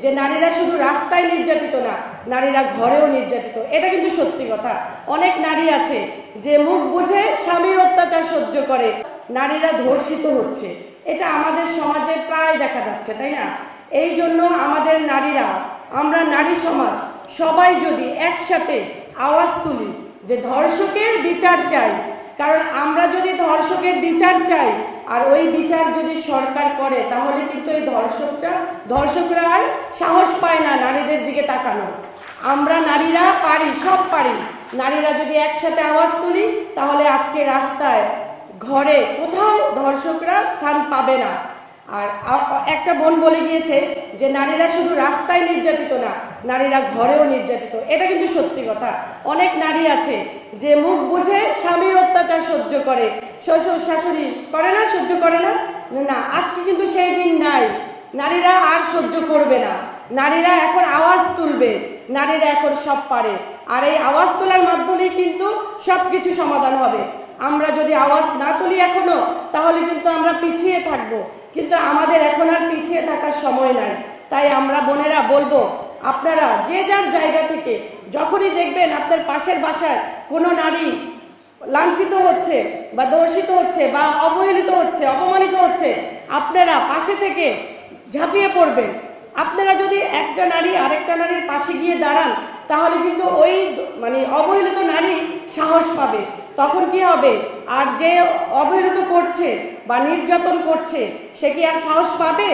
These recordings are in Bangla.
যে নারীরা শুধু রাস্তায় নির্যাতিত না, নারীরা ঘরেও নির্যাতিত। এটা কিন্তু সত্যি কথা। অনেক নারী আছে যে মুখ বুঝে স্বামীর অত্যাচার সহ্য করে, নারীরা ধর্ষিত হচ্ছে। এটা আমাদের সমাজে প্রায় দেখা যাচ্ছে, তাই না? এই জন্য আমাদের নারীরা, আমরা নারী সমাজ সবাই যদি একসাথে আওয়াজ তুলি যে ধর্ষকের বিচার চাই, কারণ আমরা যদি ধর্ষকের বিচার চাই আর ওই বিচার যদি সরকার করে, তাহলে কিন্তু এই ধর্ষকরা আর সাহস পায় না নারীদের দিকে তাকানো। আমরা নারীরা পারি, সব পারি। নারীরা যদি একসাথে আওয়াজ তুলি, তাহলে আজকে রাস্তায়, ঘরে, কোথাও ধর্ষকরা স্থান পাবে না। আর একটা বোন বলে গিয়েছে যে নারীরা শুধু রাস্তায় নির্যাতিত না, নারীরা ঘরেও নির্যাতিত। এটা কিন্তু সত্যি কথা। অনেক নারী আছে যে মুখ বুঝে স্বামীর অত্যাচার সহ্য করে, শ্বশুর শাশুড়ি করে না, সহ্য করে না। না, আজকে কিন্তু সেই দিন নাই। নারীরা আর সহ্য করবে না, নারীরা এখন আওয়াজ তুলবে, নারীরা এখন সব পারে। আর এই আওয়াজ তোলার মাধ্যমেই কিন্তু সব কিছু সমাধান হবে। আমরা যদি আওয়াজ না তুলি এখনো, তাহলে কিন্তু আমরা পিছিয়ে থাকবো। কিন্তু আমাদের এখন আর পিছিয়ে থাকার সময় নাই। তাই আমরা বোনেরা বলবো, আপনারা যে যার জায়গা থেকে যখনই দেখবেন আপনার পাশের বাসায় কোনো নারী লাঞ্ছিত হচ্ছে বা দর্শিত হচ্ছে বা অবহেলিত হচ্ছে, অপমানিত হচ্ছে, আপনারা পাশে থেকে ঝাঁপিয়ে পড়বেন। আপনারা যদি একটা নারী আরেকটা নারীর পাশে গিয়ে দাঁড়ান, তাহলে কিন্তু ওই অবহেলিত নারী সাহস পাবে। তখন কি হবে? আর যে অবহেলিত করছে বা নির্যাতন করছে, সে কি আর সাহস পাবে?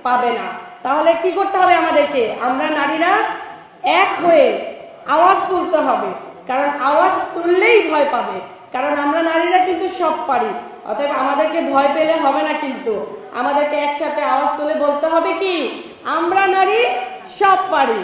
পাবে না। তাহলে কি করতে হবে আমাদেরকে? আমরা নারীরা এক হয়ে আওয়াজ তুলতে হবে, কারণ আওয়াজ তুললেই ভয় পাবে। কারণ আমরা নারীরা কিন্তু সব পারি। অতএব আমাদেরকে ভয় পেলে হবে না, কিন্তু আমাদেরকে একসাথে আওয়াজ তুলে বলতে হবে কি, আমরা নারী সব পারি।